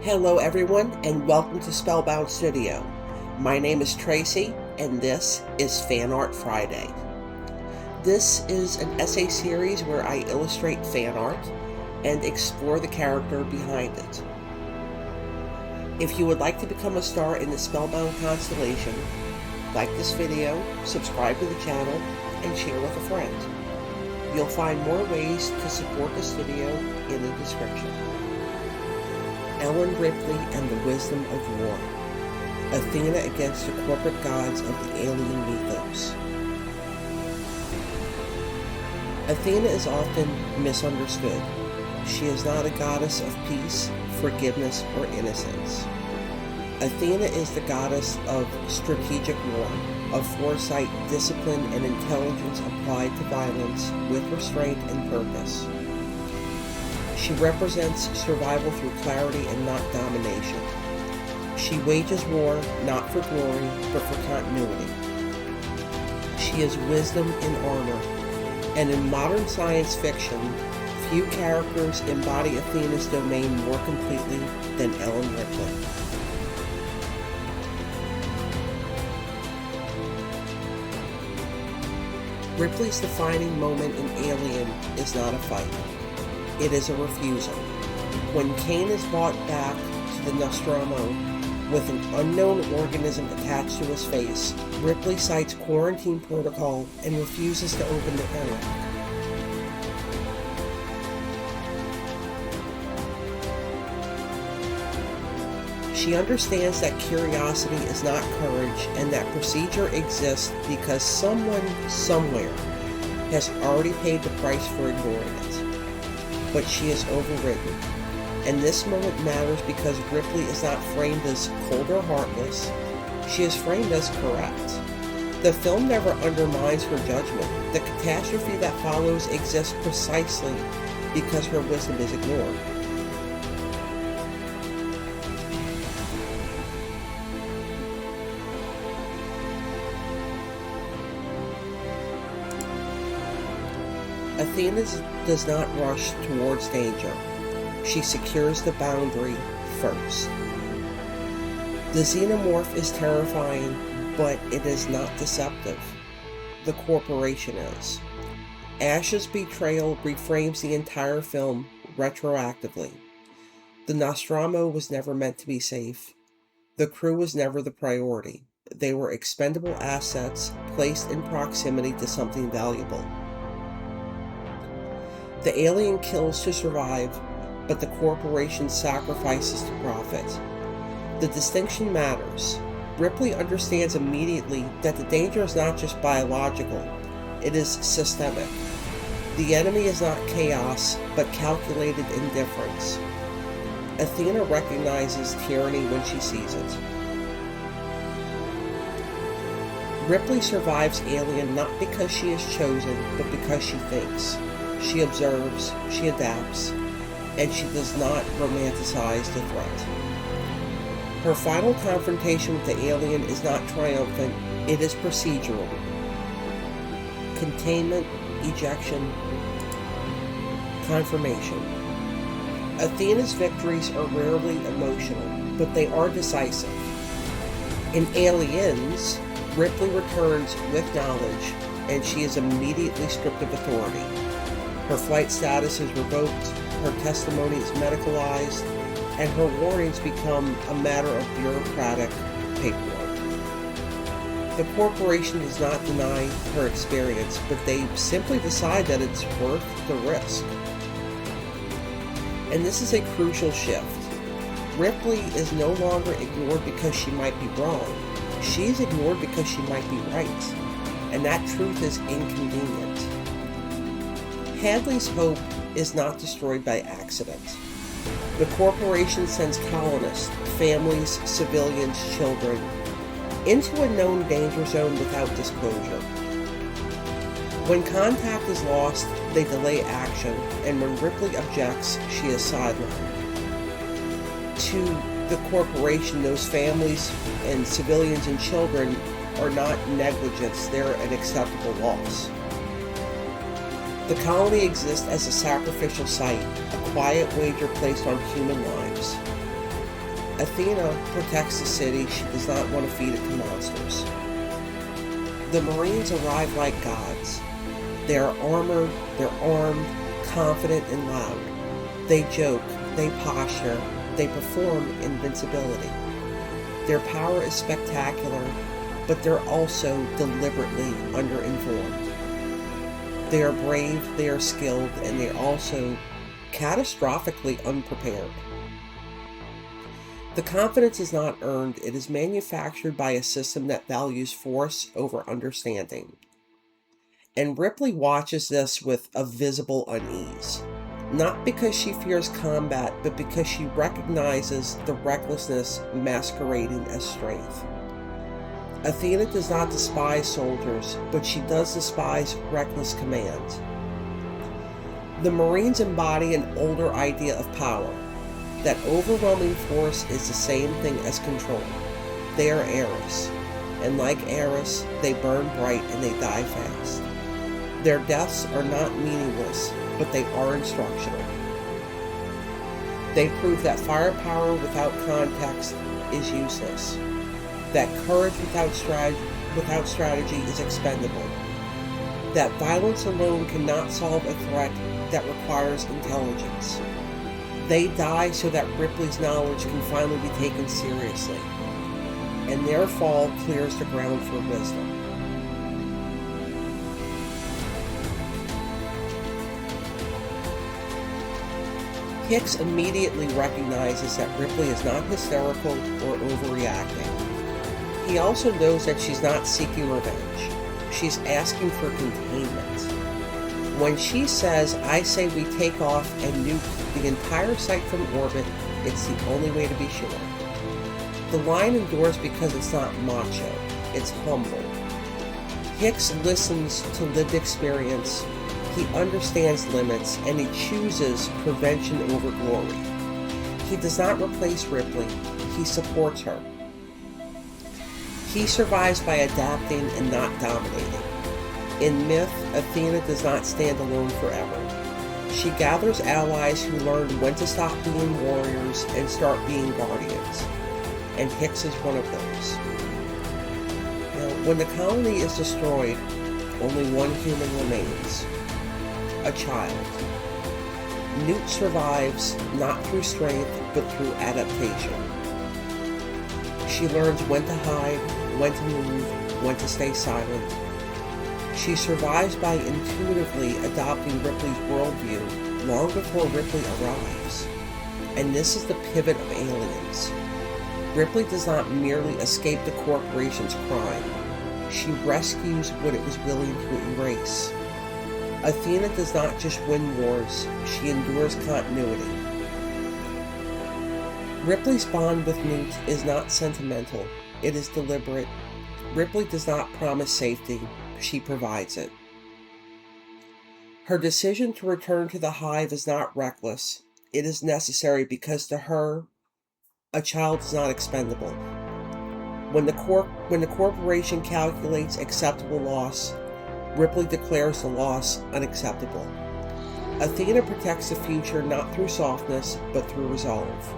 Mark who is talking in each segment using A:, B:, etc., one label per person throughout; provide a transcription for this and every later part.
A: Hello everyone, and welcome to Spellbound Studio. My name is Tracy, and this is Fan Art Friday. This is an essay series where I illustrate fan art and explore the character behind it. If you would like to become a star in the Spellbound constellation, like this video, subscribe to the channel, and share with a friend. You'll find more ways to support the studio in the description. Ellen Ripley and the Wisdom of War. Athena against the corporate gods of the alien mythos. Athena is often misunderstood. She is not a goddess of peace, forgiveness, or innocence. Athena is the goddess of strategic war, of foresight, discipline, and intelligence applied to violence with restraint and purpose. She represents survival through clarity and not domination. She wages war not for glory, but for continuity. She is wisdom in armor, and in modern science fiction, few characters embody Athena's domain more completely than Ellen Ripley. Ripley's defining moment in Alien is not a fight. It is a refusal. When Kane is brought back to the Nostromo with an unknown organism attached to his face, Ripley cites quarantine protocol and refuses to open the intellect. She understands that curiosity is not courage and that procedure exists because someone somewhere has already paid the price for ignoring it. But she is overridden. And this moment matters because Ripley is not framed as cold or heartless. She is framed as correct. The film never undermines her judgment. The catastrophe that follows exists precisely because her wisdom is ignored. Athena does not rush towards danger. She secures the boundary first. The xenomorph is terrifying, but it is not deceptive. The corporation is. Ash's betrayal reframes the entire film retroactively. The Nostromo was never meant to be safe. The crew was never the priority. They were expendable assets placed in proximity to something valuable. The alien kills to survive, but the corporation sacrifices to profit. The distinction matters. Ripley understands immediately that the danger is not just biological, it is systemic. The enemy is not chaos, but calculated indifference. Athena recognizes tyranny when she sees it. Ripley survives Alien not because she is chosen, but because she thinks. She observes, she adapts, and she does not romanticize the threat. Her final confrontation with the alien is not triumphant, it is procedural. Containment, ejection, confirmation. Athena's victories are rarely emotional, but they are decisive. In Aliens, Ripley returns with knowledge, and she is immediately stripped of authority. Her flight status is revoked, her testimony is medicalized, and her warnings become a matter of bureaucratic paperwork. The corporation does not deny her experience, but they simply decide that it's worth the risk. And this is a crucial shift. Ripley is no longer ignored because she might be wrong. She is ignored because she might be right. And that truth is inconvenient. Hadley's hope is not destroyed by accident. The corporation sends colonists, families, civilians, children, into a known danger zone without disclosure. When contact is lost, they delay action, and when Ripley objects, she is sidelined. To the corporation, those families and civilians and children are not negligence, they're an acceptable loss. The colony exists as a sacrificial site, a quiet wager placed on human lives. Athena protects the city. She does not want to feed it to monsters. The Marines arrive like gods. They are armored, they're armed, confident and loud. They joke, they posture, they perform invincibility. Their power is spectacular, but they're also deliberately underinformed. They are brave, they are skilled, and they are also catastrophically unprepared. The confidence is not earned, it is manufactured by a system that values force over understanding. And Ripley watches this with a visible unease. Not because she fears combat, but because she recognizes the recklessness masquerading as strength. Athena does not despise soldiers, but she does despise reckless command. The Marines embody an older idea of power, that overwhelming force is the same thing as control. They are Eris, and like Eris, they burn bright and they die fast. Their deaths are not meaningless, but they are instructional. They prove that firepower without context is useless, that courage without strategy is expendable, that violence alone cannot solve a threat that requires intelligence. They die so that Ripley's knowledge can finally be taken seriously, and their fall clears the ground for wisdom. Hicks immediately recognizes that Ripley is not hysterical or overreacting. He also knows that she's not seeking revenge. She's asking for containment. When she says, "I say we take off and nuke the entire site from orbit, it's the only way to be sure." The line endures because it's not macho, it's humble. Hicks listens to lived experience, he understands limits, and he chooses prevention over glory. He does not replace Ripley, he supports her. He survives by adapting and not dominating. In myth, Athena does not stand alone forever. She gathers allies who learn when to stop being warriors and start being guardians. And Hicks is one of those. Now, when the colony is destroyed, only one human remains. A child. Newt survives not through strength, but through adaptation. She learns when to hide, when to move, when to stay silent. She survives by intuitively adopting Ripley's worldview long before Ripley arrives. And this is the pivot of Aliens. Ripley does not merely escape the corporation's crime. She rescues what it was willing to erase. Athena does not just win wars, she endures continuity. Ripley's bond with Newt is not sentimental, it is deliberate. Ripley does not promise safety, she provides it. Her decision to return to the hive is not reckless, it is necessary because to her, a child is not expendable. When the corporation calculates acceptable loss, Ripley declares the loss unacceptable. Athena protects the future not through softness, but through resolve.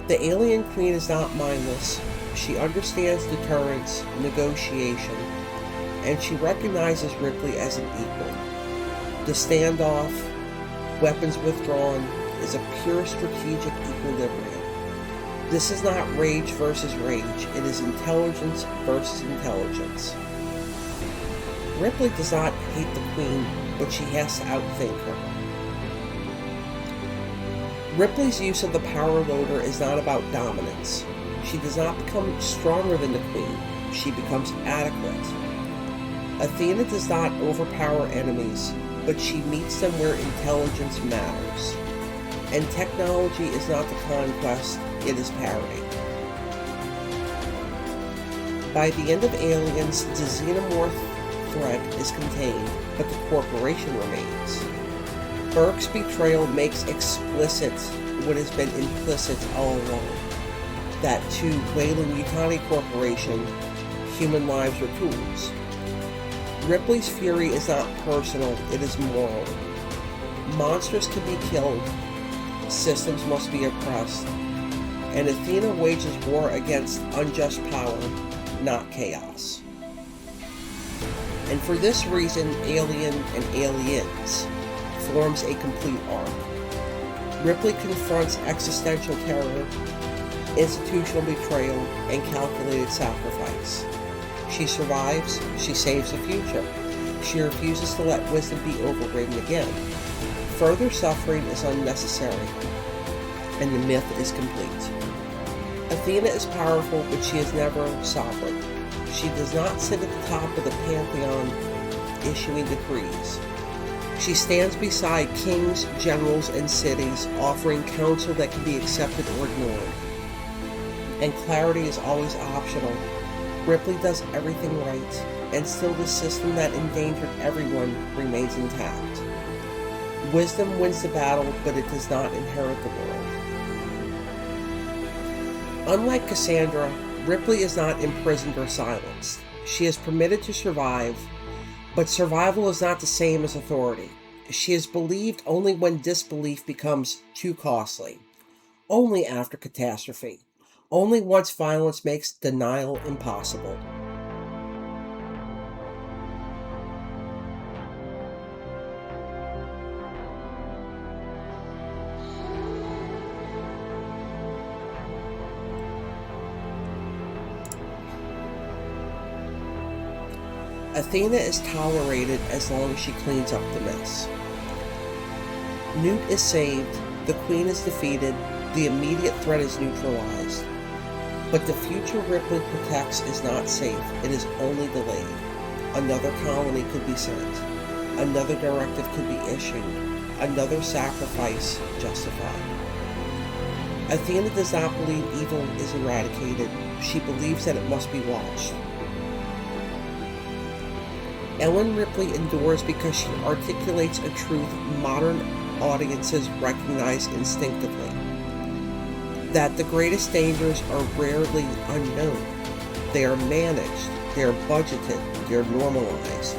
A: The alien queen is not mindless. She understands deterrence, negotiation, and she recognizes Ripley as an equal. The standoff, weapons withdrawn, is a pure strategic equilibrium. This is not rage versus rage, it is intelligence versus intelligence. Ripley does not hate the Queen, but she has to outthink her. Ripley's use of the power loader is not about dominance. She does not become stronger than the Queen, she becomes adequate. Athena does not overpower enemies, but she meets them where intelligence matters. And technology is not the conquest, it is parity. By the end of Aliens, the xenomorph threat is contained, but the corporation remains. Burke's betrayal makes explicit what has been implicit all along, that to Weyland-Yutani Corporation, human lives are tools. Ripley's fury is not personal, it is moral. Monsters can be killed, systems must be oppressed, and Athena wages war against unjust power, not chaos. And for this reason, Alien and Aliens forms a complete arc. Ripley confronts existential terror, institutional betrayal, and calculated sacrifice. She survives, she saves the future. She refuses to let wisdom be overridden again. Further suffering is unnecessary, and the myth is complete. Athena is powerful, but she is never sovereign. She does not sit at the top of the pantheon issuing decrees. She stands beside kings, generals, and cities, offering counsel that can be accepted or ignored. And clarity is always optional. Ripley does everything right, and still the system that endangered everyone remains intact. Wisdom wins the battle, but it does not inherit the world. Unlike Cassandra, Ripley is not imprisoned or silenced. She is permitted to survive, but survival is not the same as authority. She is believed only when disbelief becomes too costly, only after catastrophe, only once violence makes denial impossible. Athena is tolerated as long as she cleans up the mess. Newt is saved, the queen is defeated, the immediate threat is neutralized. But the future Ripley protects is not safe, it is only delayed. Another colony could be sent, another directive could be issued, another sacrifice justified. Athena does not believe evil is eradicated, she believes that it must be watched. Ellen Ripley endures because she articulates a truth modern audiences recognize instinctively. That the greatest dangers are rarely unknown. They are managed, they are budgeted, they are normalized.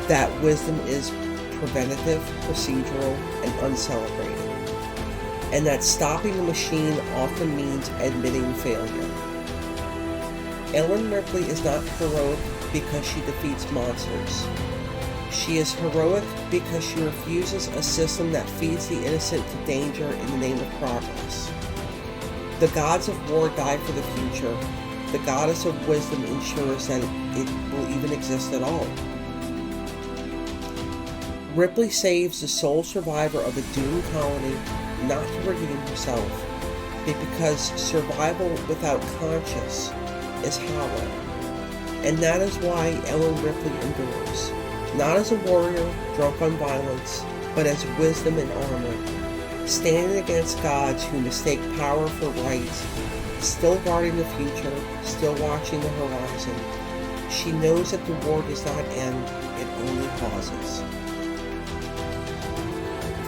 A: That wisdom is preventative, procedural, and uncelebrated. And that stopping the machine often means admitting failure. Ellen Ripley is not heroic because she defeats monsters. She is heroic because she refuses a system that feeds the innocent to danger in the name of progress. The gods of war die for the future. The goddess of wisdom ensures that it will even exist at all. Ripley saves the sole survivor of a doomed colony, not to redeem herself, but because survival without conscience is hollow. And that is why Ellen Ripley endures, not as a warrior drunk on violence, but as wisdom in armor, standing against gods who mistake power for right, still guarding the future, still watching the horizon. She knows that the war does not end, it only pauses.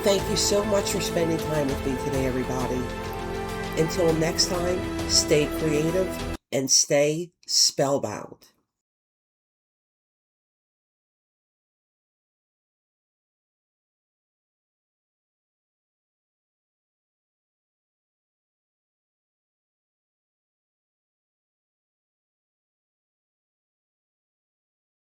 A: Thank you so much for spending time with me today, everybody. Until next time, stay creative and stay spellbound.